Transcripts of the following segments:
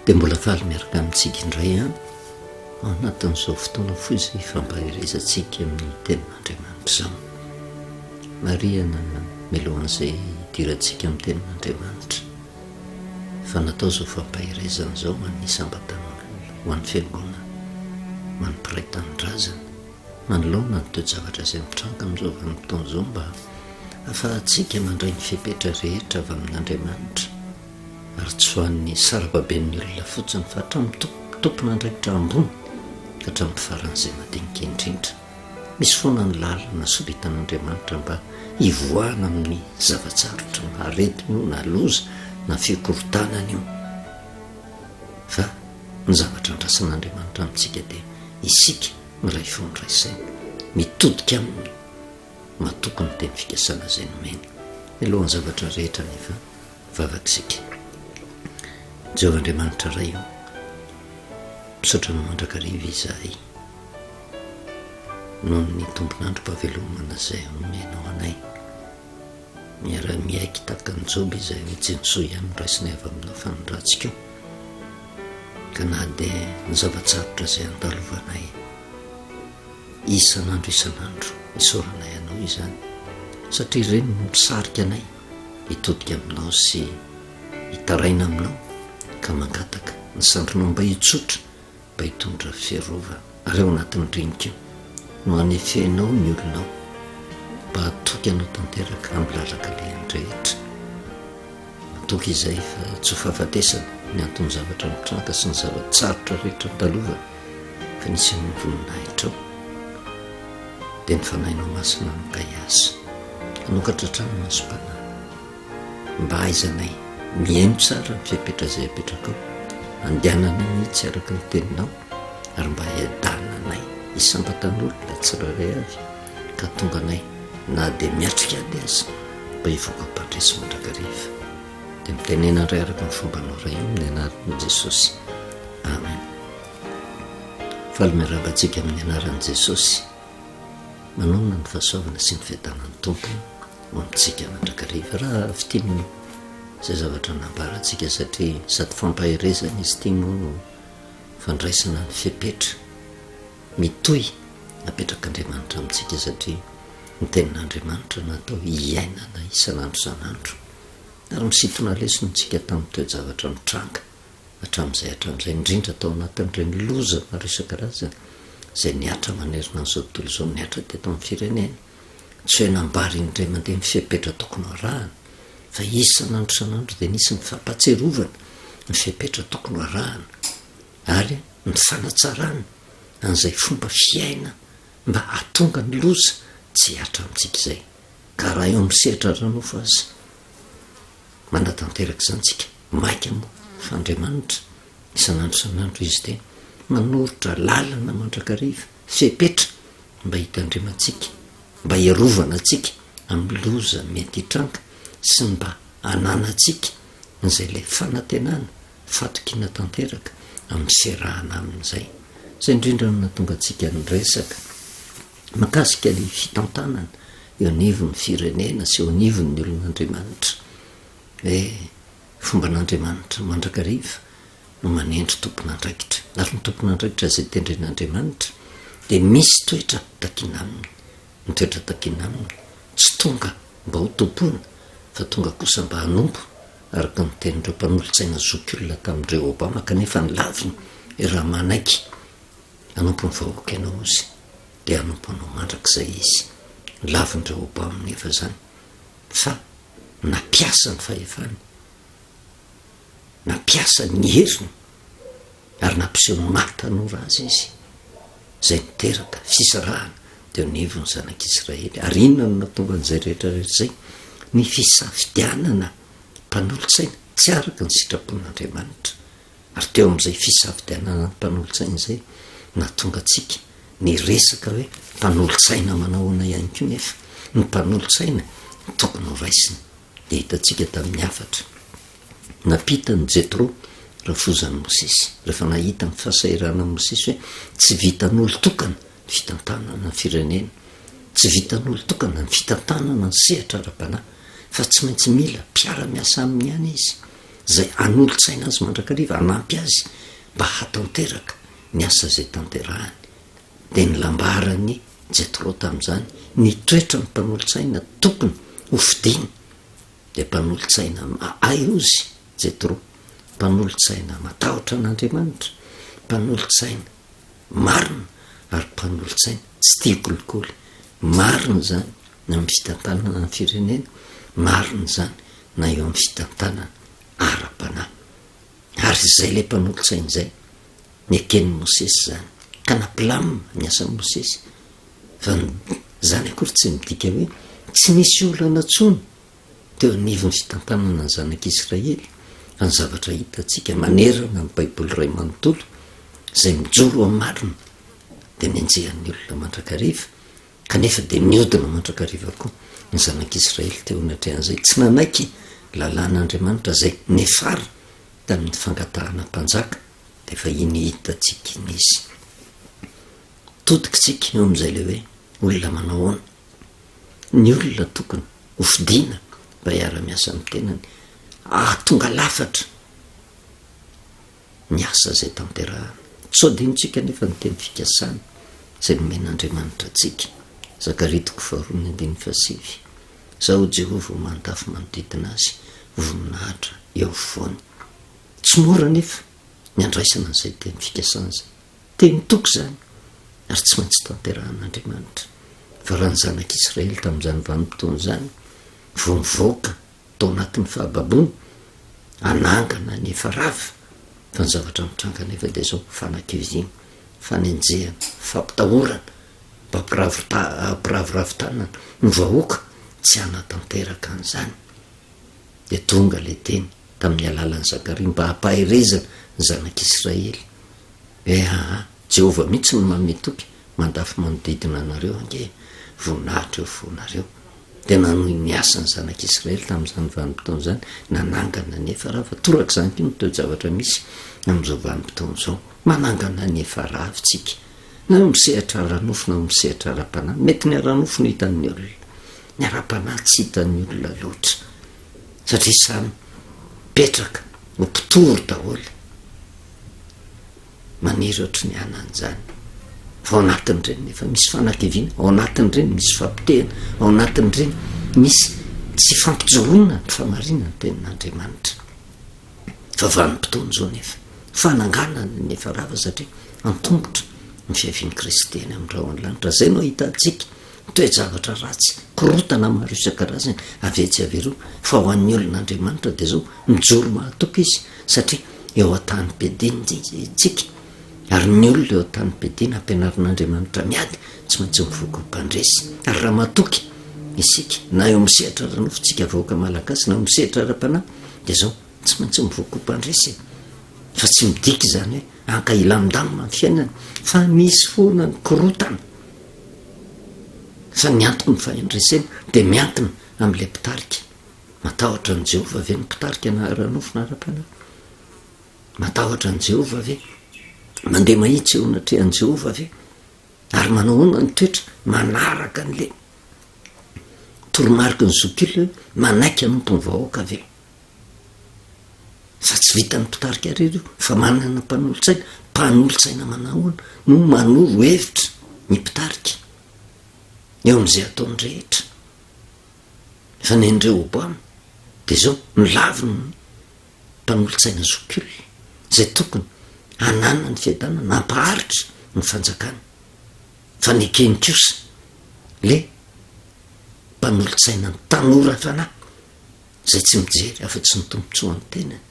dia mbola faly miaraka amintsika indray a anatin'izao fotoana foy izay fampahirizantsika amin'ny tenin'Andriamanitra izao. Mariana milohan'izay idirantsika amin'ny tenin'Andriamanitra fa natao izao fampahirizana izao amin'ny sambatana ho an'ny fiangonana, ho an'ny mpiray tanindrazana, manoloana ny toe-javatra izay mitranga amin'izao vanim-potoana izao mba ahafahantsika mandray ny fepetra rehetra avy amin'Andriamanitra ary tsy ho an'ny sarababen'ny olona fotsiny fa hatramin'ny tompon'andraikitra ambony ka hatramin'ny faran'izay madinika indrindra. Misy foana ny lalana soritan'Andriamanitra mba hivoahana amin'ny zavatsarotra na aretina io na loza na fikorontanana io, fa ny zavatra andrasan'Andriamanitra amintsika dia isika miray fo miray saina mitodika aminy matokony teny fikasana izay nomena milohan'ny zavatra rehetra nefa vavakisika. Jehovah Andriamanitra ray io misaotra ny mandrakariva izahay noho ny tompon'androm-pahavelomana izay omenao anay, miara-miaiky tahaka ny Joby izay mijenosoa ihany raisiny avy aminao fanondrantsika ka na dia ny zavatsarotra izay andalovanay isan'andro isaoranay anao izany satria ireny misarika anay hitodika aminao sy hitaraina aminao ka mangataka ny sandronao mba hitsotra mba hitondra fiarova ary ao anatin'ny rinika no hanefenao ny olonao mba hatoky anao tanteraka amin'ny lalaka lehany rehetra. Matoky izay fa tsy ho fahafatesana ny antony zavatra mitranga sy ny zavatsarotra rehetra midalovana fa nisy amin'ny voninahitra ao dia ny fanahinao masina mikay azy hanokatra trano masom-panahy mba aizanay miaino tsara ny fiapetra izay apetraka ao, andehanana mihitsy araka ny teninao ary mba hiadananay hisambatan'olona tsiraray avy ka tonga anay na dia miatrika ady azy mba hivoaka mpandresy mandrakariva dia mitenena indray araka ny fombanao ray io amin'ny anaran'i Jesosy, amen. Faly miarabantsika amin'ny anaran'i Jesosy manonona ny fahasoavana sy ny fiadanan'ny tompony ho amintsika mandrakariva raha fitiny izay zavatra nambarantsika satria sady fampahirezana izy tia no fandraisana ny fiapetra mitohy apetrak'Andriamanitra amintsika satria ny tenin'Andriamanitra natao hiainana isan'andro isan'andro ary misintona lesontsika tamin'ny toe-javatra mitranga hatramin'izay indrindra tao anatin'ireny loza maro isan-karazany izay niatra manerina n'izao tontolo izao niatra teto amin'ny firenena tsy hoe nambary indray mandeha ny fiapetra tokony arahana fa isan'andro isan'andro dia nisy ny fampatserovana ny fiapetra tokony arahana ary ny fanatsarana an'izay fomba fiaina mba hatonga ny loza tsy hatra amintsika izay ka raha eo amin'ny sehatra ranofo azy manatanteraka izantsika maika moa fa Andriamanitra isan'andro isan'andro izy dia manoritra lalana mandrakariva fiapetra mba hitandrimantsika mba hiarovana antsika amin'ny loza mety hitranga sy mba hananantsika izay ilay fanantenana fatokina tanteraka amin'ny fiarahana amin'izay izay indrindra no natonga antsika ny resaka makasika ilay fitantanana eo anivon'ny firenena sy eo anivon'ny olon'Andriamanitra hoe fomban'Andriamanitra mandrakariva no manendry tompon'andraikitra ary ny tompon'andraikitra izay tendren'Andriamanitra dia misy toetra takina aminy, ny toetra takina aminy tsy tonga mba ho tompona fa tonga kosa mba hanompo araka ny tenin'ireo mpanolontsaina zokiolona tamin'ireo Obama kanefa ny laviny raha manaiky hanompo ny vahoaka ianao izy dia hanompo anao mandrakizay izy lavin'ireo Obama nefa zany fa nampiasa ny fahefany, nampiasa ny heriny ary nampiseho maty tanora azy izy izay niteraka fisarahana dia nivo ny zanak'Israely ary inona no natonga an'izay rehetrarehetra izay ny fisafidianana mpanolontsaina tsy araka ny sitrapon'Andriamanitra ary teo amin'izay fisafidianana ny mpanolontsaina izay natonga antsika ny resaka hoe mpanolontsaina manahoana ihany koa nefa ny mpanolontsaina tokony ho raisiny dia hitantsika tamin'ny hafatra napitany Jetro rafozan'ny Mosesy rehefa nahita ny fahasahiranan'i Mosesy hoe tsy vitan'olo tokana ny fitantanana ny firenena, tsy vitan'olo tokana ny fitantanana ny sehatra ara-panahy fa tsy maintsy mila mpiara-miasa aminy ihany izy zay an'olotsaina azy mandrakariva anampy azy mba hatanteraka ny asa zay tanterahany. De ny lambarany Jetro tam'izany ny toetra ny mpanolotsaina tokony hofidiny de mpanolotsaina aiozy Jetro, mpanolotsaina matahotra an'Andriamanitra, mpanolotsaina marina ary mpanolotsaina tsy tia kolikoly. Marina zany na amin'ny fitantanana ny firenena, marina zany na eo amin'ny fitantanana ara-panahy. Ary zay le mpanolotsaina zay ny eken'ny Mosesy zany ka nampilamina ny asan'i Mosesy. Fa zany akory tsy midika hoe tsy nisy olana tsony teo anivon'ny fitantanana ny zanak'Israely, fa ny zavatra hitantsika manerana ny baiboly iray manontolo zay mijoro amin'ny marina de mianjehan'ny olona mandrakariva, kanefa de miodina mandrakariva koa ny zanak'Israely teo anatrehan'izay tsy nanaiky lalàn'Andriamanitra zay nefara tamin'ny fangatahana mpanjaka. De fa iny hitantsika iny izy. Todikitsika eo am'izay le hoe olona manao ahoana? Ny olona tokony hofidiana mba hiara-miasa amin'ny tenany, tonga lafatra ny asa zay tanterahana. Tsy adinontsika nefa ny teny fikasana zay nomen'Andriamanitra antsika. Zakaria 4:7. Zaho Jehova mandafy manodidina azy, voninahitra eo afovoany. Tsy mora nefa ny andraisana an'izay teny fikasana zay. Teny toky zany ary tsy maintsy tanterahan'Andriamanitra. Fa raha ny zanak'Israely tamin'izany vanim-potoana zany vo mivoaka tao anatin'ny fahababony, anangana ny efa rava, fa ny zavatra mitranga nefa de zao fanakivina, fanenjehana, fampitahorana, ampiraviravin-tanana ny vahoaka tsy anatanteraka an'izany. De tonga le teny tamin'ny alalan'ny Zakaria mba hampaherezana ny zanak'Israely hoe Jehova mihitsy no mametoky mandafy manodidina anareo ange voninahitra eo fonareo. De nanohy ny asan'ny zanak'Israely tamin'izany vanim-potoana zany, nanangana ny efa rava. Toraka zany ko no toe-javatra misy amin'izao vanim-potoana zao, manangana ny efa ravitsika, na misehatra ara-nofo na misehatra ara-panahy. Mety ny ara-nofo no hitan'ny olona, ny ara-panahy tsy hitan'ny olona loatra, satria samy petraka ho mpitory daholo maniry ohatry ny anan'izany. Fa ao anatin'ireny nefa misy fanakiviana, ao anatin'ireny misy fampitehana, ao anatin'ireny misy tsy fampijoroana ny famarinana ny tenin'Andriamanitra. Fa vanim-potoana zao nefa fananganana ny efa rava, satria antombotra ny fiavian'ny Kristeny amin'ny rahona lanitra. Zay no hitantsika toe-javatra ratsy, korotana maro isan-karazany avetsy averoa. Fa ho an'ny olon'Andriamanitra de zao mijoro mahatoky izy, satria eo an-tany bediny tsika. Ary ny olona eo an-tany bediny ampianarin'Andriamanitra miady tsy maintsy mivoaka mpandresy. Ary raha matoky isika na eo misehatra ara-nofo tsika vahoaka malagasy na misehatra ara-panahy, de zao tsy maintsy mivoaka mpandresy. Fa tsy midiky zany hoe ankahilamindamina ny fiainana, fa misy foana ny korotana. Fa ny antony fahendresena de miantona amin'le mpitarika. Matahotra ny Jehova ve ny mpitarika na ara-nofo na ara-panahy? Matahotra ny Jehova ve? Mandeha mahitsy eo anatrehan'i Jehova ve? Ary manao hoana ny toetra manaraka an'le toromarika ny zokilona, manaiky anompo ny vahoaka ve? Fa tsy vita ny mpitarika rery io, fa manana mpanolotsaina. Mpanolotsaina manahoana no manoro hevitra ny mpitarika eo amin'izay ataony rehetra. Fa ny Rehoboamy de zao nilavy ny mpanolotsaina zokilona zay tokony anana ny fiadanana, nampaharitra ny fanjakana. Fa ny ekeny kosa le mpanolotsaina ny tanora fanahy zay tsy mijery afa-tsy ny tombontsoa ny tenany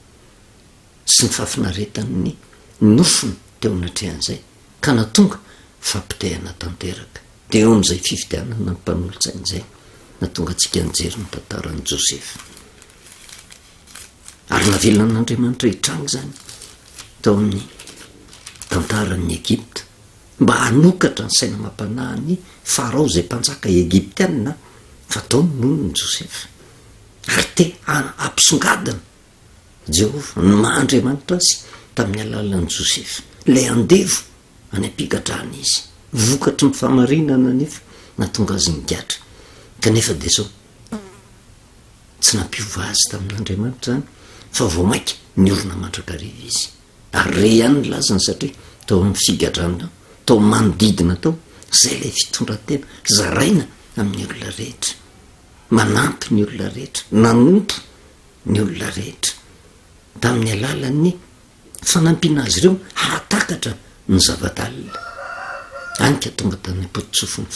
sy ny fafinaretan'ny nofony teo anatrehan'izay, ka natonga fampitehana tanteraka. De eo am'izay fifidianana ny mpanolotsaina izay natonga antsika nijery ny tantaran'i Josefa. Ary navelan'Andriamanitra hitranga zany tao amin'ny tantaran'ny Egypta mba hanokatra ny saina mampanahy ny Farao zay mpanjaka Egyptianina, fa taony noho ny Josefa. Ary te ampisongadina Jehova ny Mahandriamanitra azy tamin'ny alalan'ny Josefa, le andevo any ampigadrana izy, vokatry ny famarinana nefa natonga azy nigatra. Kanefa de zao tsy nampiova azy tamin'Andriamanitra zany, fa vao mainka ny olona mandrakariva izy ary re ihany ny lazany satria tao amin'ny figadranina tao manodidina tao zay lay fitondratena zaraina amin'ny olona rehetra manampy ny olona rehetra nanompo ny olona rehetra tamin'ny alalan'ny fanampiana azy ireo hatakatra ny zavadalina anka tonga tany ampotsofon'ny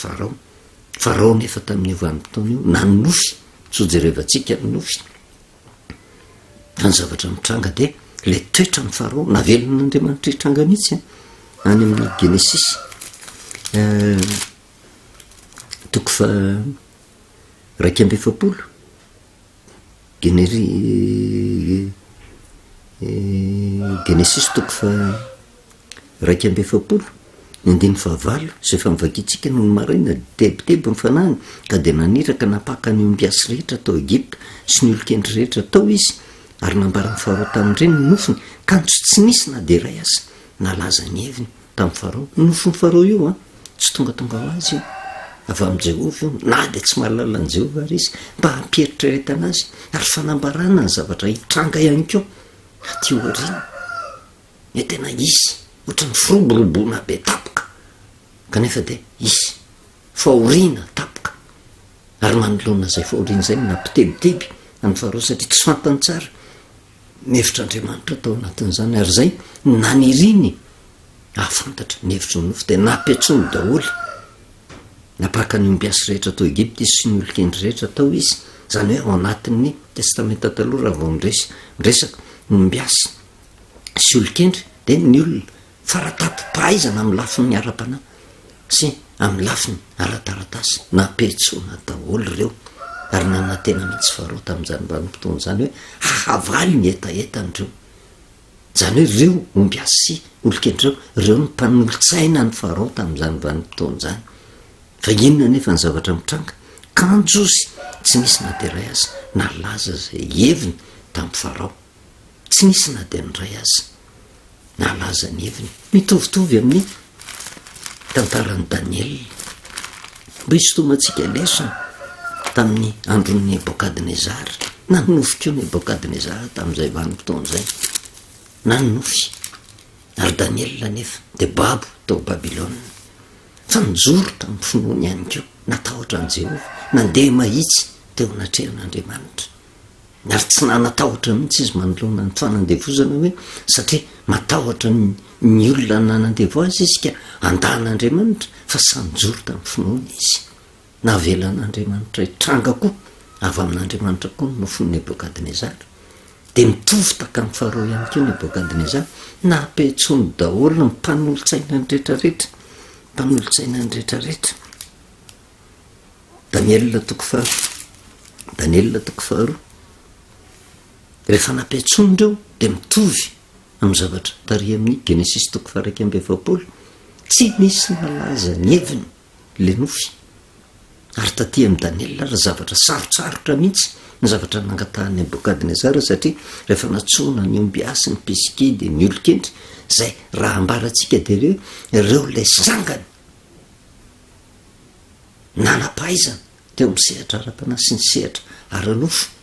farao nefa tamin'ny vanim-potoana io na nofy tsojerevantsika ny nofy fa ny zavatra mitranga dia le toetra ny farao navelon'Andriamanitra hitranga mihitsy any amin'ny Genesis toko fa 1:7 Genesis toko fa 1:7 9:9 zay fa mivakitsika no ny maraina tebiteby mifanany ka dia naniraka napaka ny ombiasy rehetra tao Egipta sy ny olon-kendry rehetra tao izy ary nambarany farao tamin'ireny ny nofiny kanto tsy nisy na dia ray aza nalaza ny heviny tamin'ny farao nofon'ny farao io tsy tongatonga ho azy io avy amin'ny Jehovah io na dia tsy mahalala ny Jehovah ary izy mba hampieritrereta anazy ary fanambarana ny zavatra hitranga ihany koa aty aoriana ny tena izy ohatran'ny firoborobona be tapoka kanefa dia izy fahoriana tapoka ary manoloana zay fahoriana zay nampitebiteby any farao satria tsy fantany tsara ny hevitr'Andriamanitra tao anatin'izany ary zay naniriny ahafantatra ny hevitry ny nofy dia nampiatsony daholo napaka ny ombiasy rehetra tao Egipta izy sy ny olon-kendry rehetra tao izy zany hoe ao anatin'ny testamenta taloha raha vao miresaka ny ombiasy sy olon-kendry dia ny olona faratapo-pahaizana amin'ny lafiny ara-panahy sy amin'ny lafiny ara-taratasy nampiatsona daholo ireo ary nanantena mihitsy farao tamin'izany vanim-potoana zany hoe hahavaly ny etaetandreo zany hoe ireo ombiasy sy olon-kendry ireo ny mpanolotsaina ny farao tamin'izany vanim-potoana zany fa inona nefa ny zavatra mitranga kanjozy tsy nisy na dia ray azy nalaza zay heviny tamin'ny farao tsy nisy na dia ny ray azy nalaza ny heviny mitovitovy amin'ny tantaran'ny Daniel mba isotomantsika lesona tamin'ny andron'ny Nebokadnezara na nofy keo Nebokadnezara tamin'izay vanim-potoana zay na nofy ary Daniel nefa dia babo tao Babilôna fa nijoro tamin'ny finoany ihany keo natahotra an' Jehovah nandeha mahitsy teo anatrehan'Andriamanitra ary tsy nanatahotra mihitsy izy manoloana ny fanandevozana hoe satria matahotra ny olona nanandevo azy izy ka andan'Andriamanitra fa sanijoro tamin'ny finoany izy navelan'Andriamanitra hitranga koa avy amin'Andriamanitra koa ny nofon'ny Nebokadnezara dia mitovy taka ny farao ihany keo Nebokadnezara nampiatsony daholo ny mpanolotsaina ny rehetrarehetra Daniel toko faharoa rehefa nampiatsony ireo dia mitovy amin'ny zavatra tary amin'ny Genesis toko fa 1:7 tsy nisy nalaza ny heviny le nofy ary taty amin'ny Daniel raha zavatra sarotsarotra mihitsy ny zavatra nangatahan'ny Nebokadnezara satria rehefa natsona ny ombiasy ny pisikedy ny olon-kendry zay raha ambaratsika dia ireo lay sangany nanapahaizana teo amin'ny sehatra ara-panahy sy ny sehatra ara-nofo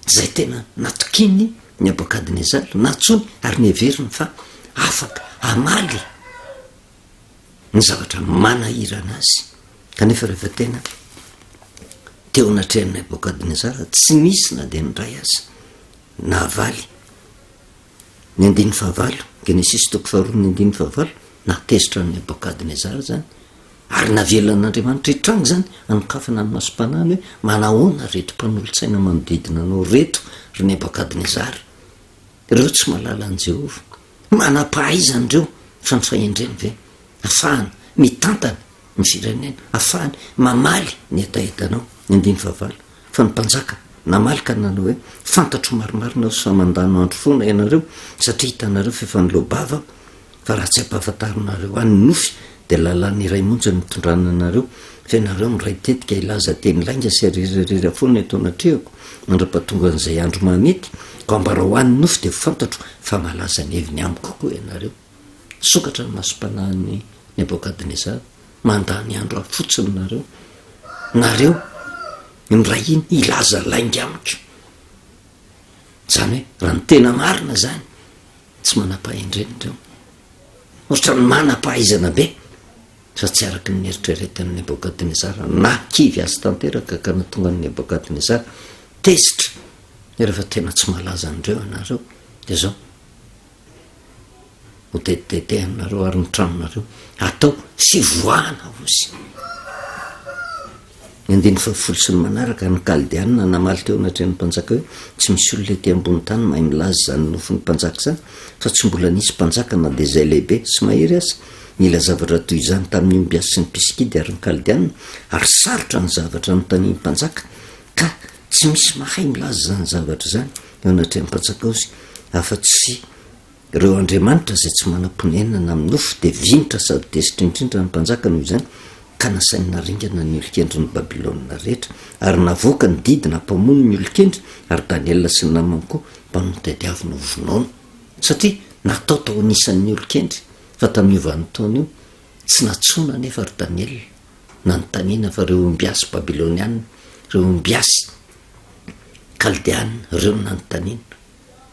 zay tena natokiny ny Nebokadnezara natsony ary neveriny fa afaka amaly ny zavatra manahirana azy kanefa rehefa tena teo anatrehan'ny Nebokadnezara tsy nisy na dia ny ray azy nahavaly ny 9:9 Genesis toko faharoa ny 9:9 natezitra ny Nebokadnezara zany ary navelan'Andriamanitra hitranga zany anokafana ny masom-panany hoe manahoana reto mpanolotsaina manodidina anao reto ry Nebokadnezara ireo tsy malala an' Jehovah manapahaizana ireo fa ny fahendreny ve afahany mitantana ny firenena afahany mamaly ny etaetanao ny 9:9 fa ny mpanjaka namalika nanao hoe fantatro marimarina fa mandano andro foana ianareo satria hitanareo fa efa nilobava fa raha tsy ampahafantarinareo any nofy dia lalàny iray monja mitondrana anareo fa ianareo miray tetika ilaza teny lainga sy arirarira foana eto anatrehako mandra-pahatonga an'izay andro mahamety ko ambara ho any nofy dia fantatro fa malaza ny heviny amiko koa ianareo sokatra ny masom-panahiny Nebokadnezara mandany andro afotsiny nareo miray iny ilaza lainga amiko zany hoe raha ny tena marina zany tsy manam-pahendrenireo ohatra ny manam-pahaizana be fa tsy araky ny eritreretin'ny Nebokadnezara na kivy azy tanteraka ka natonga ny Nebokadnezara tezitra rehefa tena tsy malaza an'ireo anareo de zao ho tetitete aminareo ary ny tranonareo atao fivoahana ozy. Ny 15 sy ny manaraka ny Kaldiana namaly teo anatrehan'ny mpanjaka hoe tsy misy olona ety ambony tany mahay milaza zany nofon'ny mpanjaka zany fa tsy mbola nisy mpanjaka na de zay lehibe sy mahery azy mila zavatra toy izany tamin'ny omby azy sy ny piskidy ary ny Kaldiana ary sarotra ny zavatra nontanian'ny mpanjaka ka tsy misy mahay milaza zany zavatra zany eo anatrehan'ny mpanjaka ozy afa-tsy ireo andriamanitra zay tsy manam-ponenana amin'ny nofo de vinitra sady desitra indrindra ny mpanjaka noho izany ka nasainy naringana ny olon-kendry ny Babilôna rehetra ary navoaka ny didina mpamono ny olon-kendry ary Daniel sy ny namany koa mpanotadiavina vonoana satria natao tao anisan'ny olon-kendry fa tamin'io vanim-potoana io tsy natsona nefa ry Daniel nanontaniana fa reo ombiasy babilôniana reo ombiasy kaldiana reo nanontaniana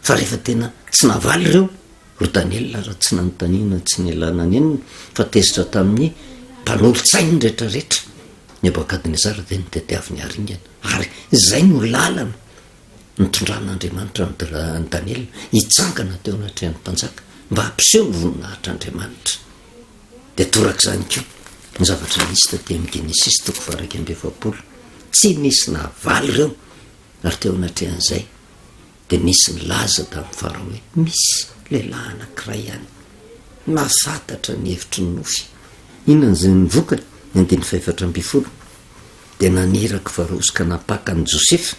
fa rehefa tena tsy navaly reo ry Daniel raha tsy nanontaniana tsy nialana nenina fa tezitra tamin'ny mpanolo-tsainy rehetrarehetra Nebokadnezara de nitadiaviny aringana ary zay no lalana nitondran'Andriamanitra ny Daniel hitsangana teo anatrehan'ny mpanjaka mba hampiseho ny voninahitr'Andriamanitra de torak'izany keo ny zavatra nisy taty amin'ny Genesis 2:20 tsy nisy navaly reo ary teo anatrehan'izay de nisy ny laza tamin'ny Farao hoe misy lehilahy anankiray ihany mahafantatra ny hevitry ny nofy inona zay nivokany ny 14 de naniraka Farao ka napaka ny Josefa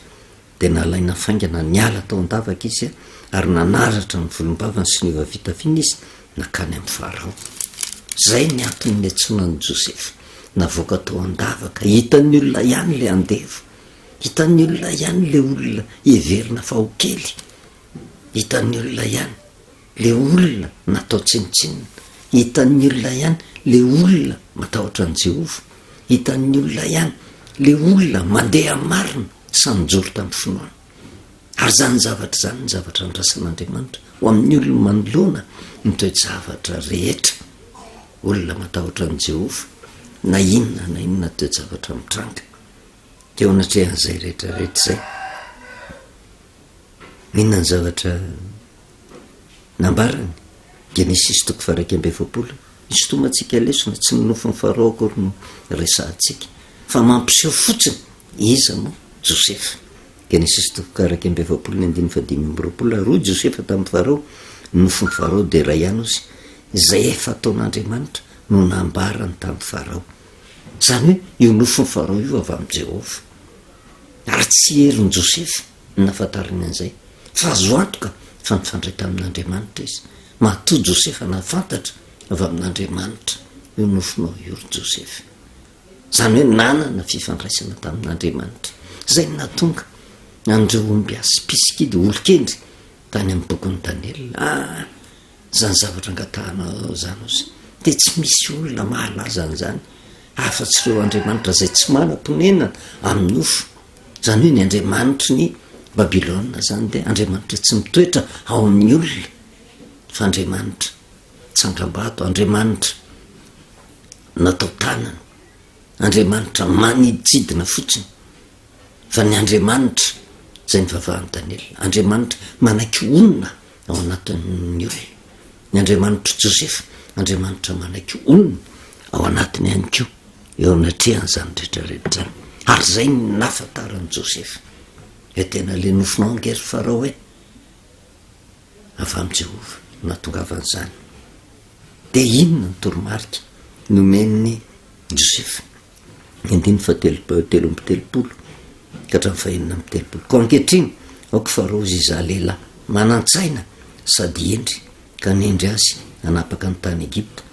de nalaina faingana niala tao an-davaka izy ary nanaratra ny volombavany sy ny ovavitafiny izy nakany amin'ny Farao. Zay ny antony niantsonan'ny Josefa navoaka tao an-davaka hitan'ny olona ihany le andevo hitan'ny olona ihany le olona heverina fahokely hitan'ny olona ihany le olona natao tsinitsinina hitan'ny olona ihany le olona matahotra an' Jehova hitan'ny olona ihany le olona mandeha marina sanjoro tamin'ny finoana ary zany zavatra zany ny zavatra andrasan'Andriamanitra ho amin'ny olona manoloana ny toe-javatra rehetra olona matahotra an' Jehova na inona toe-javatra mitranga teo anatrehan'izay rehetrarehetra zay inona ny zavatra nambarany Genesis 1:20 isotomantsika lesona tsy minofo ny Farao akory no resahantsika fa mampiseho fotsiny iza moa Josefa. Genesis 2:20 roy Josefa tamin'ny Farao nofony Farao de ray ihany ozy zay efa ataon'Andriamanitra no nambarany tamin'ny Farao zany hoe io nofony Farao io avy amin'ny Jehova ary tsy heriny Josefa nafantarany an'izay fa azo antoka fa nifandray tamin'Andriamanitra izy matoa Josefa nafantatra avy amin'Andriamanitra io nofonao io ry Josefa zany hoe nanana fifandraisana tamin'Andriamanitra zay natonga andreo ombiasy piskidy olon-kendry tany amin'ny bokon'ny Daniel zany zavatra angatahana zany ozy de tsy misy olona mahalaza an'izany afa-tsy reo Andriamanitra zay tsy manam-ponenana amin'ny nofo zany hoe ny Andriamanitra ny Babilôna zany de Andriamanitra tsy mitoetra ao amin'ny olona fa Andriamanitra tsangam-bato Andriamanitra natao tanana Andriamanitra maniditsidina fotsiny fa ny Andriamanitra zay ny vavahan'ny Daniel Andriamanitra manaiky onona ao anatin'ny olona ny Andriamanitra Josefa Andriamanitra manaiky onona ao anatiny ihany koa eo anatrehan'izany rehetrarehetra zany ary zay ny nafantaran'i Josefa hoe tena le nofonao angery Farao hoe avy amin'ny Jehova nahatongavan'izany de inona ny toromarika nomen'ny Josefa 19:30 ka hatramin'ny 19:30 ko ankehitriny aoka Farao izy iza lehilahy manan-tsaina sady endry ka nendry azy anapaka ny tany Egipta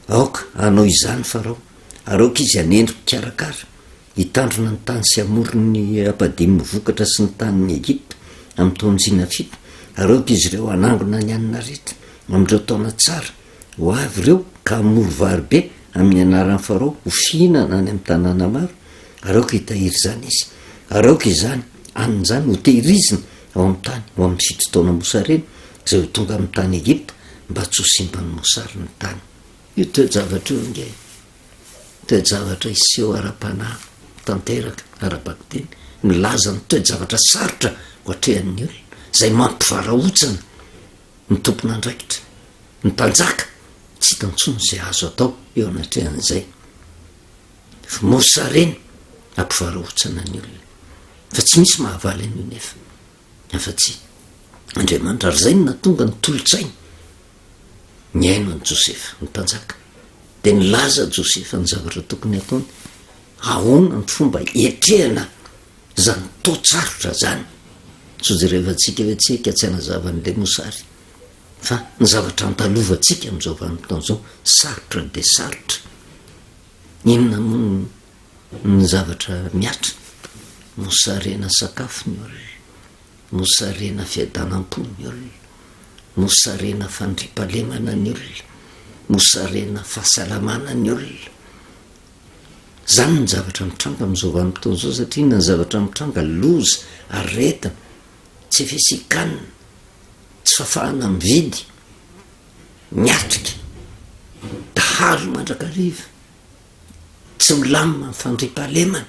aoka anao izany Farao ary aoka izy anendry mpikarakara hitandrona ny tany sy amorony apadimy vokatra sy ny tany'ny Egipta amin'ny taonjina 7 ary aoka izy ireo anangona ny anina rehetra amin'ireo taona tsara ho avy ireo ka amory vary be amin'ny anaran'ny Farao ho fihinana any amin'ny tanàna maro ary aoka hitahiry zany izy ary aoka izany anin'izany ho tehirizina ao amin'ny tany ho amin'ny fitrotaona mosareny zay ho tonga amin'ny tany Egipta mba tsy ho simba ny mosary ny tany. Io toe-javatra io nge toe-javatra iseho ara-panahy tanteraka ara-bako teny milaza ny toe-javatra sarotra ho atrehan'ny olona zay mampivarahontsana ny tompona andraikitra ny mpanjaka tsy hitantsony zay azo atao eo anatrehan'izay fa mosareny ampivarahontsana ny olona fa tsy misy mahavaly an'io nefa afa-tsy Andriamanitra ary zay no natonga ny tolotsainy ny aino any Josefa ny mpanjaka de nilaza Josefa ny zavatra tokony ataony ahoana ny fomba etrehana zany to-tsarotra zany so de rehefantsika hoe tsika tsy hanazavan'le mosary fa ny zavatra antalovantsika am'izao vanim-potoana zao sarotra de sarotra inona moa ny zavatra miatra mosarena sakafo ny olona mosarena fiadanam-po ny olona mosarena fandripalemana ny olona mosarena fahasalamana ny olona zany ny zavatra mitranga am'izao vanim-potoana zao satria na ny zavatra mitranga loza aretina tsy efesikanina tsy fafahana mividy miatrika dahalo mandrakariva tsy milamina ny fandripalemana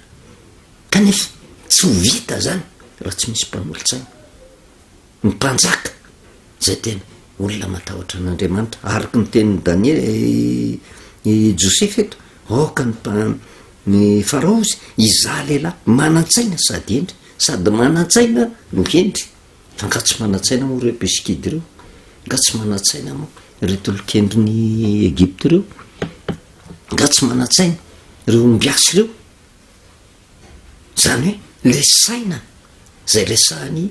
kanefa tsy ho vita zany raha tsy misy mpanolotsaina ny mpanjaka zay tena olona matahotra an'Andriamanitra araky ny tenin'ny Daniel Josefa eto aoka ny Farao izy izaha lehilahy manan-tsaina sady endry sady manan-tsaina no endry fa nga tsy manan-tsaina moa reo Peskidy reo nga tsy manan-tsaina moa reo tolokendrony Egipta reo nga tsy manan-tsaina reo mbiasy reo zany hoe le saina zay resahany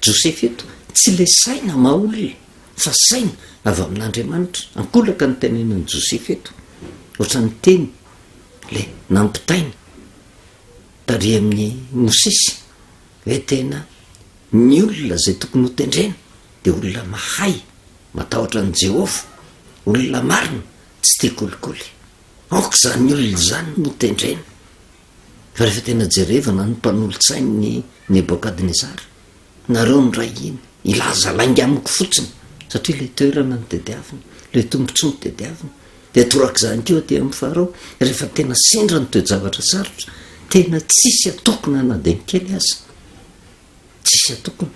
Josefa eto tsy le saina maolona fa saina avy amin'Andriamanitra ankolaka ny tenenan'i Josefa eto ohatrany teny le nampitaina tary amin'ny Mosesy hoe tena ny olona zay tokony ho tendrena de olona mahay matahotra an' Jehova olona marina tsy tia kolikoly aoka zany olona zany no tendrena fa rehefa tena jerevana ny mpanolotsainy Nebokadnezara nareo ny ray iny ilaza lainga amiko fotsiny satria le toerana ny tediavina le tombontso ny tediavina de torak' zany keo aty amin'ny Farao rehefa tena sendra ny toe-javatra sarotra tena tsisy atokona na de mikely aza tsisy atokona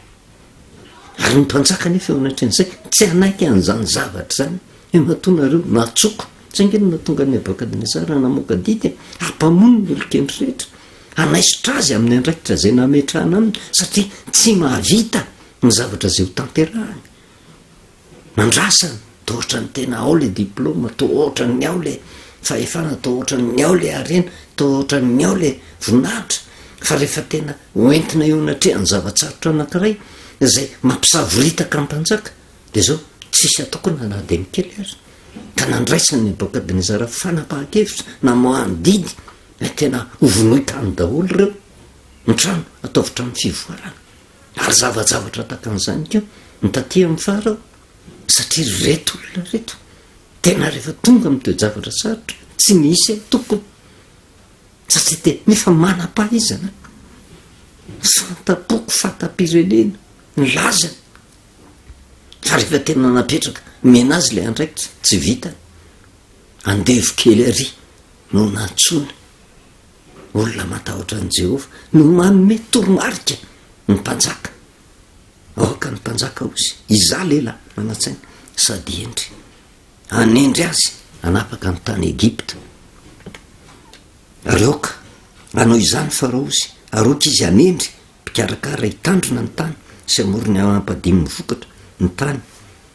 ary ny mpanjaka nefa eo anatrehan'izay tsy anaiky an'izany zavatra zany hoe matonareo natsoko tsangeny natonga Nebokadnezara namoaka didy ampamono ny olokendry rehetra anaisotra azy amin'ny andraikitra zay nametrahana aminy satria tsy mahavita ny zavatra zay ho tanterahany mandrasany to ohatra ny tena ao le diploma to ohatra ny ao le fahefana to ohatra ny ao le arena to ohatra ny ao le voninahitra fa rehefa tena hoentina eo anatrehany zavatsarotra anankiray zay mampisavoritaka mpanjaka de zao tsisy atokona na de mikely azy ka nandraisany Nebokadnezara fanapahan-kevitra na moany didy hoe tena hovonoikany daholo reo ny trano ataovy trano fivoarana ary zavajavatra takan'izany keo ny taty amin'ny Farao satria reto olona reto tena rehefa tonga amin'ny toe-javatra sarotra tsy misy tokony satria te nefa manam-pahaizana fantapoko fanta-pirenena ny laza fa rehefa tena napetraka mena azy le andraikitra tsy vita andevo kely ary no nantsona olona matahotra an' Jehova no manome toromarika ny mpanjaka aoka ny mpanjaka ozy izaho lehilahy manan-tsaina sady endry anendry azy anapaka ny tany Egipta ary aoka anao izany Farao ozy ary oka izy anendry mpikarakara hitandrona ny tany sy amorony ampadimin'ny vokatra ny tany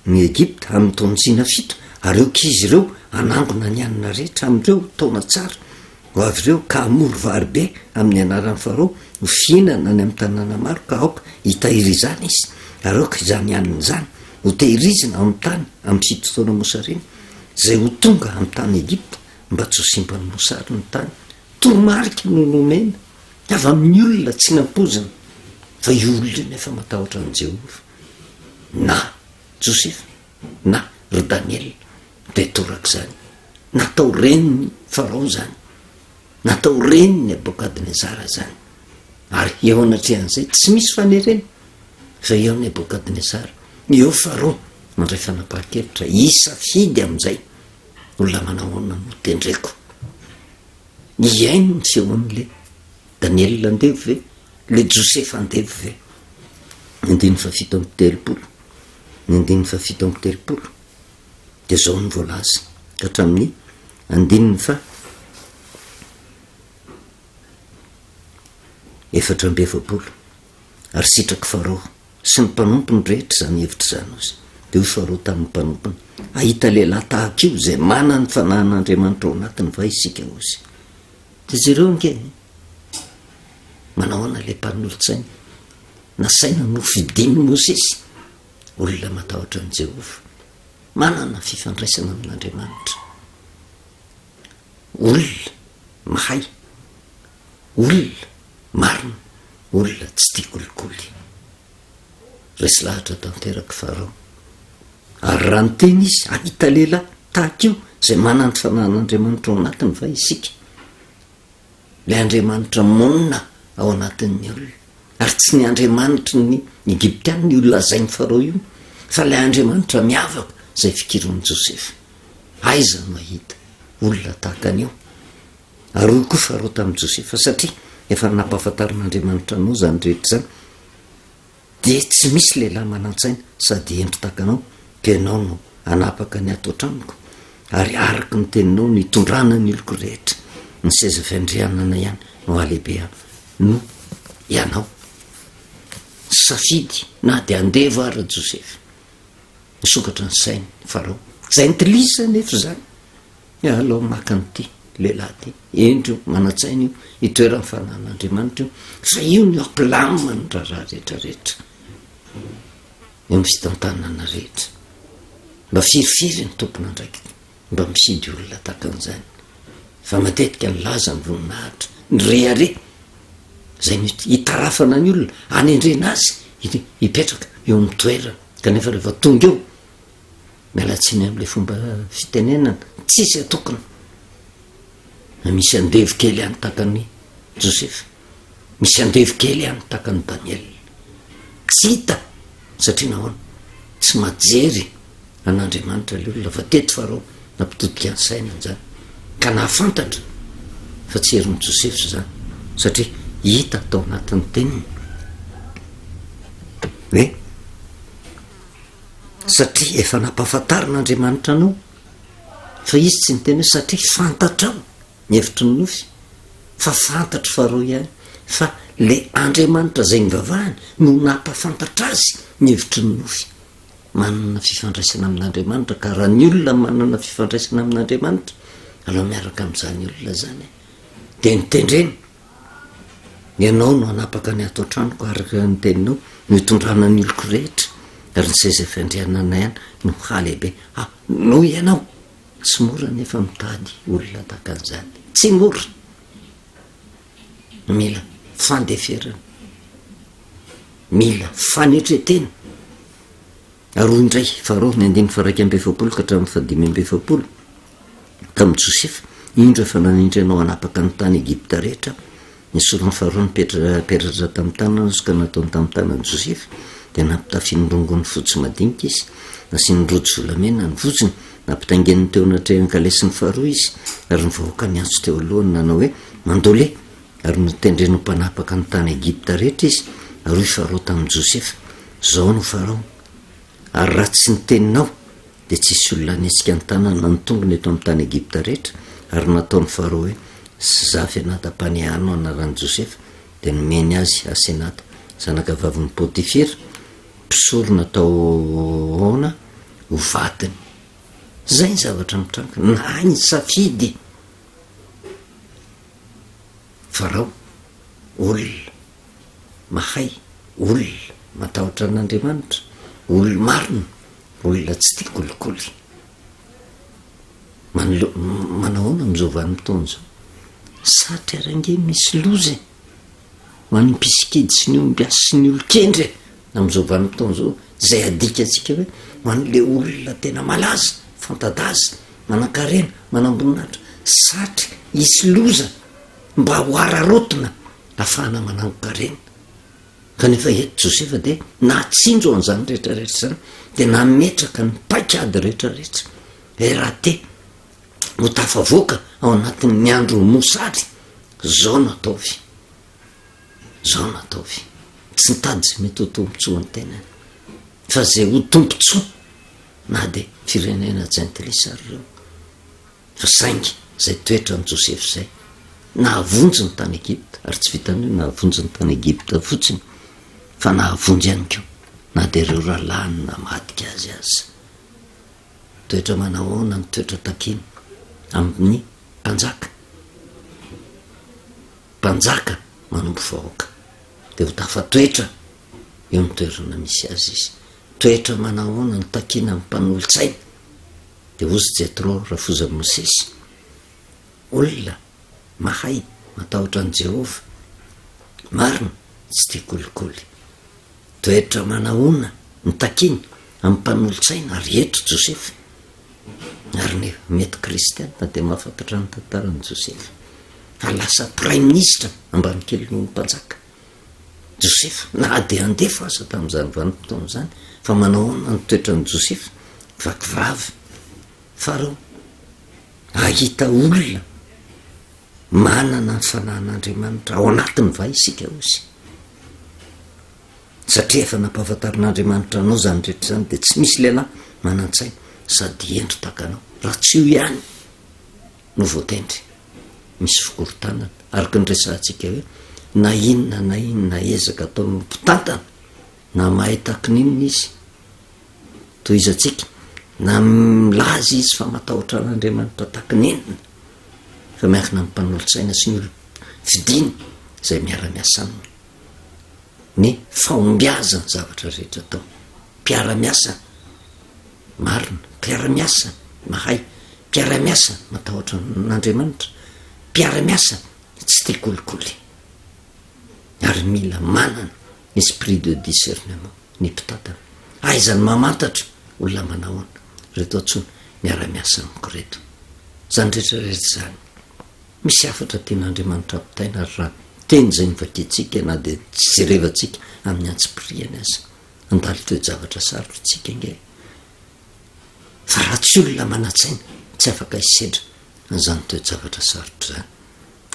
ny Egipta amin'ny taontsina 7 ary aoka izy ireo anangona ny anina rehetra am'ireo taona tsara ho avy ireo ka amory vary be amin'ny anaran'ny Farao ho fihinana ny amin'ny tanàna maro ka aoka hitahirizana izy ary aoka izany anina zany ho tehirizina amin'ny tany amin'ny fitrotaona mosareny zay ho tonga amin'ny tany Egipta mba tsy ho simba ny mosary ny tany toromarika no nomena avy amin'ny olona tsy nampozina fa io olona nefa matahotra an' Jehova na Josefa na ry Daniel de torak'izany natao reniny Farao zany natao reniny Nebokadnezara zany ary eo anatrehan'izay tsy misy fanerena fa eo Nebokadnezara eo Farao mandray fanapahan-kevitra isafidy amin'izay olona manahoana no tendreko. Iaino ny feon'le Daniel andevo ve le Josefa andevo ve 7:telopolo 7:telopolo dia zao ny voalaza ka hatramin'ny 4:20 ary sitraky Farao sy ny mpanompony rehetra zany hevitra zany ozy dia hoy Farao tamin'ny mpanompony ahita lehilahy tahaka io zay mana ny fanahin'Andriamanitra ao anatiny va isika ozy. Dia zareo nge manao ana le mpanolontsaina nasaina no fidiny Mosesy olona matahotra an' Jehova manana fifandraisana amin'Andriamanitra, olona mahay, olona marina, olona tsy tia kolikoly. Resy lahatra tanteraka Farao ary raha ny teny izy ahita lehilahy tahaka io zay mana ny fanahin'Andriamanitra ao anatiny va isika. Le Andriamanitra monina ao anatin'ny olona ary tsy ny Andriamanitra ny Egiptiana ny olona lazainy Farao io fa le Andriamanitra miavaka zay fikiron'ny Josefa. Aiza no mahita olona tahaka an'io? Ary hoy koa Farao tamin'ny Josefa satria efa nampahafantarin'Andriamanitra anao zany rehetra zany dia tsy misy lehilahy manan-tsaina sady endry tahaka anao ka ianao no anapaka ny ato an-tranoko ary araka ny teninao ny hitondrana ny oloko rehetra, ny seza fiandrianana ihany no alehibe no ianao. Safidy na dia andevo ara Josefa nisokatra ny sainy Farao zay nitiliza nefa zany alao maka n'ity lehilahy ty endry manan-tsaina io hitoeran'ny fanahin'Andriamanitra io fa io ny ampilamina ny raharaha rehetrarehetra eo ny fitantanana rehetra mba firifiry ny tompona ndraiky mba misidy olona tahaka an'izany fa matetika ny laza ny voninahitra ny rehare zay hitarafana ny olona anendrena azy hipetraka eo amin'ny toerana kanefa rehefa tonga eo mialatsiny amin'le fomba fitenenana tsisy atokana. Misy andevo kely any tahakany Josefa, misy andevo kely any tahakany Daniel, tsy hita satria nahoana tsy majery an'Andriamanitra le olona fa teto Farao nampitodika ny sainany zany ka nahafantatra fa tsy herin'ny Josefa zany satria hita tao anatin'ny teniny hoe satria efa nampahafantarin'Andriamanitra anao fa izy tsy niteny hoe satria fantatrao ny hevitry ny nofy fa fantatry Farao ihany fa le Andriamanitra zay nivavahany no nampahafantatra azy ny hevitry ny nofy. Manana fifandraisana amin'Andriamanitra ka raha ny olona manana fifandraisana amin'Andriamanitra alao miaraka amin'izany olona zany dia nitendreny ianao no anapaka ny ato an-tranoko araka ny teninao no hitondrana ny oloko rehetra ary ny seza fiandrianana ihany no halehibe no ianao tsy mora nefa mitady olona tahaka an'izany, tsy mora, mila fandeferana, mila fanetretena. Ary indray Farao ny 9:20 ka hatramin'ny 5:20 tamin'ny Josefa indro efa nanindry ianao anapaka ny tany Egipta rehetra nisorony Farao nipetratra tamin'ny tanana sy ka nataony tamin'ny tanan'i Josefa dia nampitafiany rongony fotsy madinika izy nasiany rojo volamena ny vozony nampitaingeniny teo anatrehany kalesiny Farao izy ary nivoaka ny antso teo alohany nanao hoe mandole ary nitendreny mpanapaka ny tany Egipta rehetra izy ary hoy Farao tamin'i Josefa zao no Farao ary raha tsy niteninao dia tsisy olona netsika ny tanana ny tongony eto amin'ny tany Egipta rehetra ary nataony Farao hoe zafy anata-panehano anaran'i Josefa dia nomeny azy Asenata zanaka vavin'ny Potifera mpisorona tao aona ho vatiny. Zay ny zavatra mitranka na ny safidy Farao olona mahay, olona matahotra an'Andriamanitra, olona marina, olona tsy tia kolikoly. Manahoana amin'izao vanim-potoana zao satria range misy loza manimpisikedy sy ny ombiasy sy ny olon-kendry amin'izao vanim-potoana zao zay adika antsika hoe man'le olona tena malaza fantadaza manan-karena manamboninahitra satria isy loza mba ho ararotona ahafahana manango-karena kanefa eto Josefa de natsinjo an'izany rehetrarehetra zany de nametraka ny paikady rehetrarehetra raha te ho tafavoaka ao anatin'ny miandro mosary zao nataovy tsy nitady zay mety ho tombontsoa ny tenany fa zay ho tombontsoa na de firenena jentilisa reo fa saingy zay toetra ny Josepha zay nahavonjy ny tany Egipta ary tsy vitany hoe nahavonjy ny tany Egipta fotsiny fa nahavonjy ihany keo na de reo rahalahy namadika azy toetra manahoana ny toetra takiny amin'ny mpanjaka manombo vahoaka de ho tafatoetra eo ny toerana misy azy izy toetra manahoana ny takina amin'ny mpanolotsaina de ozy Jetro rafozan'i Mosesy olona mahay matahotra an' Jehova marina tsy tia kolikoly toetra manahoana ny takiny amin'ny mpanolotsaina ary eto Josefa ary nefa mety kristiana de mahafantatra ny tantaran'i Josefa fa lasa prime ministre ambany kelyn'ny mpanjaka Josefa na de andefa aza tamin'izany vanim-potoana zany fa manahoana ny toetran'i Josefa vakivavy farao ahita olona manana ny fanahin'Andriamanitra ao anatin'ny va isika ozy satria efa nampahafantarin'Andriamanitra anao zany rehetra zany de tsy misy lehilahy manan-tsaina sady endro takanao raha tsy io ihany no voatendry misy fikorotanana araka ny resantsika hoe na inona ezaka ataon'ny mpitantana na mahay takininona izy toy izy atsika na milaza izy fa matahotra an'Andriamanitra takininona fa miankina amin'ny mpanolotsaina sy ny olo fidiny zay miara-miasa aminy ny fahombiaza ny zavatra rehetra atao mpiara-miasa marina mpiara-miasa mahay mpiara-miasa matahotra n'Andriamanitra mpiara-miasa tsy tia kolikoly ary mila manana esprit de discernement ny mpitantana aizany mamantatra olona manahoana reto atsony miara-miasa amiko reto zany rehetrarehetra zany misy afatra tian'Andriamanitra ampitaina ary raha teny zay mivakitsika na de tsy jerevantsika amin'ny antsipriany azy andalo toe-javatra sarotra tsika nge fa raha tsy olona manatsaina tsy afaka isedra an'izany toe-javatra sarotra zany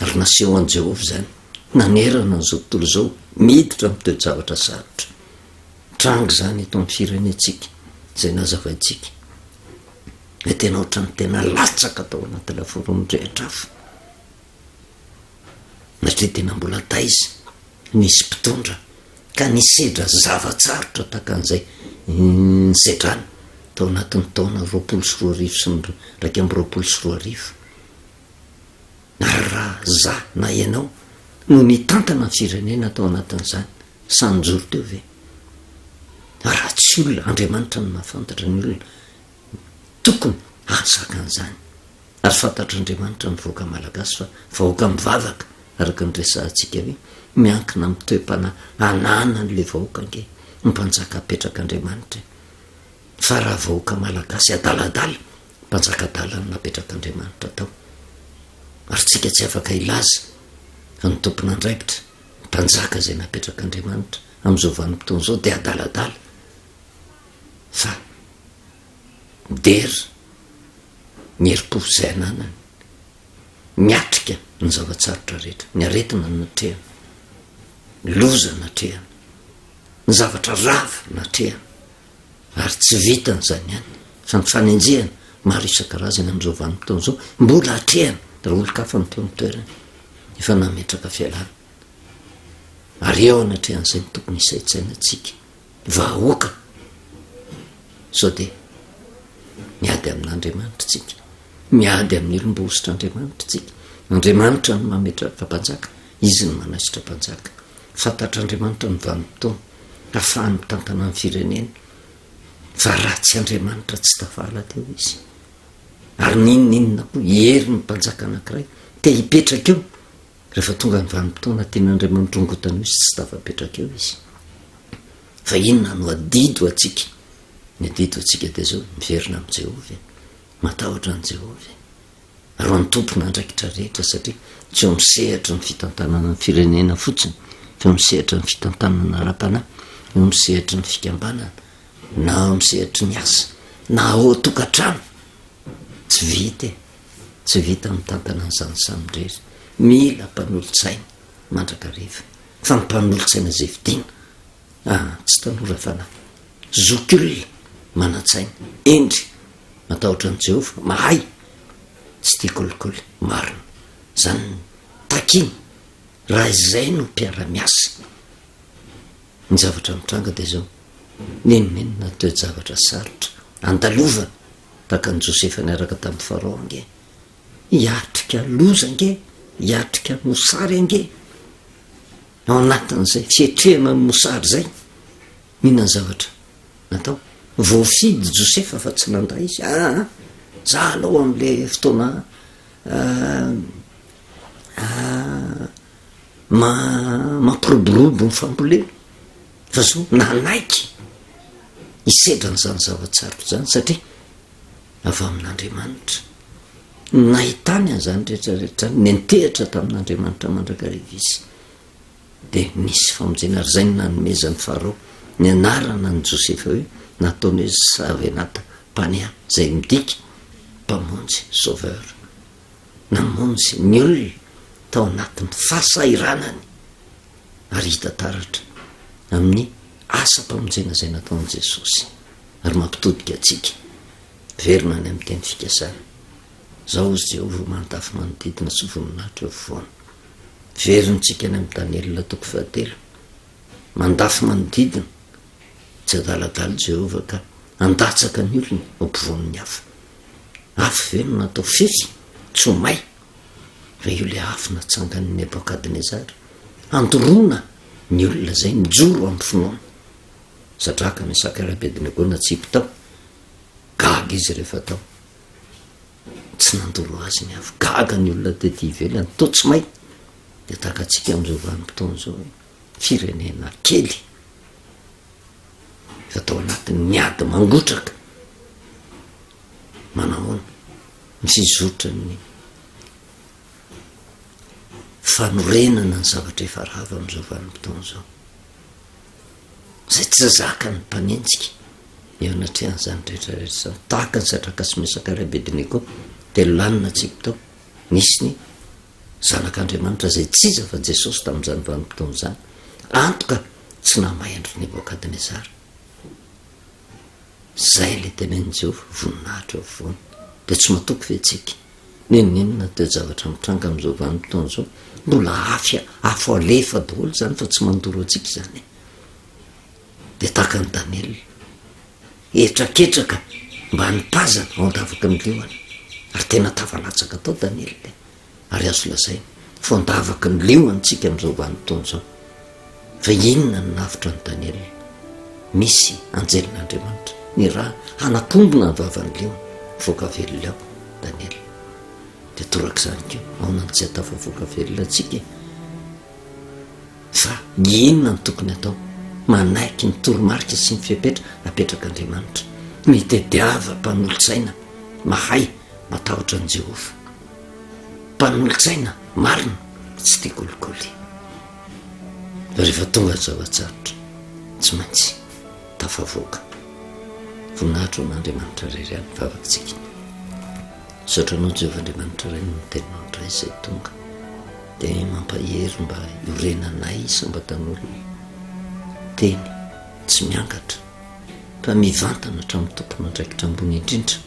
ary naseho an' Jehova zany nanerana n'izao tontolo zao miditra amin'ny toe-javatra sarotra trango zany eto amin'ny firenetsika zay nazavaitsika hoe tena ohatrany tena latsaka atao anaty laforomidrehitra afo natria tena mbola taiza nisy mpitondra ka nisedra zavatsarotra takan'izay nisedrany tao anatin'ny taona 24 sy ny 2024 ary raha za na ianao no nitantana ny firenena tao anatin'izany sanjoro teo ve raha tsy olona Andriamanitra no mahafantatra ny olona tokony ahazaka an'izany ary fantatr'Andriamanitra ny vahoaka malagasy fa vahoaka mivavaka araka ny resantsika hoe miankina amin'ny toe-pana anana n'le vahoaka nge mpanjaka apetraka Andriamanitra fa raha vahoaka malagasy adaladala mpanjaka adalany napetraka Andriamanitra tao ary tsika tsy afaka ilaza fa ny tompon'andraikitra mpanjaka zay napetraka Andriamanitra amin'izao vanim-potoana zao de adaladala fa midery ny herim-po zay ananany miatrika ny zavatsarotra rehetra ny aretina ny natrehana loza natrehana ny zavatra rava natrehana ary tsy vitany zany ihany fa ny fanenjehana maro isan-karazany amin'izao vanim-potoana zao mbola atrehana raha olo-kafa ny teo amin'ny toerany efa nametraka fialana ary eo anatrehan'izay ny tokony isaitsainantsika vahoaka sao de miady amin'Andriamanitra tsika miady amin'ny olom-bositra Andriamanitra tsika Andriamanitra no mametraka mpanjaka izy no manaisitra mpanjaka fantatr'Andriamanitra ny vanim-potoana ahafahany mitantana ny firenena fa raha tsy Andriamanitra tsy tafahala teo izy ary ninonina koa hery ny mpanjaka anankiray te hipetraka eo rehefa tonga ny vanim-potoana tian'Andriamanitra ongotana izy tsy tafapetraka eo izy fa inona no adido atsika ny adido atsika de zao miverina amin'i Jehova matahotra an' Jehova ary ho any tompona andraikitra rehetra satria tsy eo misehatra ny fitantanana ny firenena fotsiny fa misehatra ny fitantanana ara-pana eo misehatra ny fikambanana na eo misehatra ny asa na ao tokantrano tsy vita tsy vita mitantana n'izany samindrery mila mpanolotsaina mandrakariva fa ny mpanolotsaina zay vidiana tsy tanora fanahy zok'olona manantsaina endry matahotra an' Jehova mahay tsy tia kolikoly marina zany takiny raha izay no mpiara-miasa ny zavatra mitranga dia zao nenonenona toe-javatra sarotra andalovana taka ny Josefa niaraka tamin'ny Farao ange hiatrika loza ange hiatrika mosary ange ao anatin'izay fietrehana ny mosary zay mihinany zavatra natao voafidy Josefa fa tsy nandray izy za alao am'le fotoana mampiroborobo ny fambolena fa zao nanaiky hisedra n'izany zavatsarotra zany satria avy amin'Andriamanitra nahitany an'izany rehetrarehetra nentehitra tamin'Andriamanitra mandrakariva izy dia nisy famonjena ary zay ny nanomezan'ny Farao ny anarana ny Josefa hoe nataony hoe Savenata Pania zay midika mpamonjy sauveur namonjy ny olona tao anatin'ny fasairanany ary hita taratra amin'ny asa mpamonjena zay nataon'i Jesosy ary mampitodika atsika verina any amin'ny teny fikasana zao izy Jehova mantafy manodidina sy voninahitra eo afovoany verintsika any amin'ny Daniela toko 13 mandafy manodidina tsy adaladala Jehova ka andatsaka ny olona ampovoan'ny hafa afy verina natao fefy tsomay fa io le afy natsangan'ny Nebokadnezara andorona ny olona zay mijoro amin'ny finoana Sadraka Mesaka ary Abednego natsipy tao gaga izy rehefa tao tsy nandoro azy ny afy gaga ny olona tety ivelany to tsy may dia takatsika amin'izao vanim-potoana zao firenena kely fa tao anatin'ny miady mangotraka manahoana mifizotra ny fanorenana ny zavatra efa rava amin'izao vanim-potoana zao zay tsy zaka ny mpanenjika eo anatrehan'izany rehetrarehetra zany tahaka ny Sadraka sy Mesaka ary Abednego telo lanina tsipy tao nisy ny zanak'Andriamanitra zay tsy iza fa Jesosy tamin'izany vanim-potoana zany antoka tsy namahendry Nebokadnezara zay le tenen'i Jehova voninahitra eo afovoany dia tsy matoky fetsika nenonenona toe-javatra mitranga amin'izao vanim-potoana zao mbola afo alefa daholo zany fa tsy mandoro atsika zany dia tahaka ny Daniela etraketraka mba nipazana ao andavaka ny leoany ary tena tavalatsaka tao Daniela ary azo lazaina fo andavaka ny leoany tsika amin'izao vanim-potoana zao fa inona ny navitra ny Daniela misy anjelin'Andriamanitra ny raha hanapombona ny vavan'ny leoany voaka velona ao Daniela dia torak'izany keo aonany tsy atafa voaka velona atsika fa inona ny tokony atao manaiky ny toromarika sy ny fiapetra apetraka Andriamanitra mitediava mpanolotsaina mahay matahotra an' Jehova mpanolotsaina marina tsy tia kolikoly rehefa tonga zavatsarotra tsy maintsy tafavoaka voninahitra n'Andriamanitra rery any vavatsika saotranao Jehova Andriamanitra ray no mitenao ndray izay tonga dia mampahery mba iorenanay isa mba tan'olona teny tsy miangatra fa mivantana hatramin'ny tompona andraikitra ambony indrindra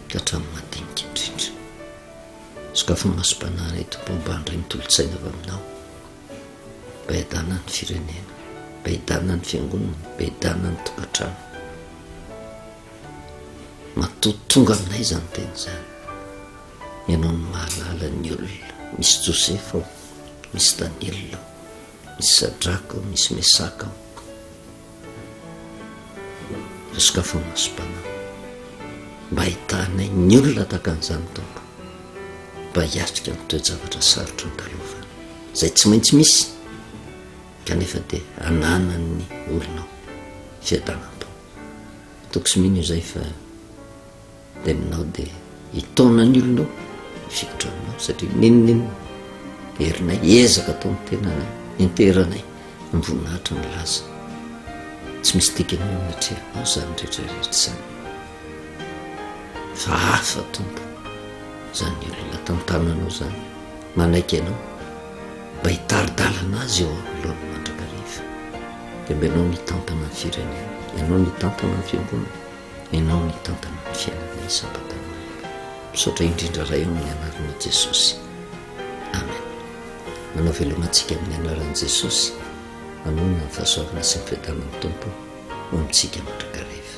ka hatramin'ny madinika indrindra sokafo masom-panahynay tompo mba handray mitolotsaina avy aminao mba hiadana ny firenena mba hiadana ny fiangonana mba hiadana ny tokantrano matotonga aminay zany teny zany ianao ny mahalala ny olona misy Josefa ao misy Daniela ao misy Sadraka ao misy Mesaka ao sokafo masom-panahy mba hitanay ny olona tahaka an'izany tompo mba hiatrika ny toe-javatra sarotra ny talovana zay tsy maintsy misy kanefa dia ananany olonao fiadanam-pao toko sy mino izay fa dia aminao dia hitaona ny olonao fikotra aminao satria nenonenona herinay ezaka tao ny tenanay enteranay nyvoninahitra ny laza tsy misy dikanao natrea ao zany rehetrarehetra zany fa hafa tompo zany olona tantananao zany manaiky ianao mba hitaridalana azy eo alohany mandrakariva dia mba ianao nitantana ny firenena, ianao nitantana ny fiangonana, ianao nitantana ny fiainana isam-batana. Misaotra indrindra ray eo amin'ny anarana Jesosy. Amen. Manao velomantsika amin'ny anaran'i Jesosy, manona ny fahasoavana sy ny fiadanan'ny Tompo ho amintsika mandrakariva.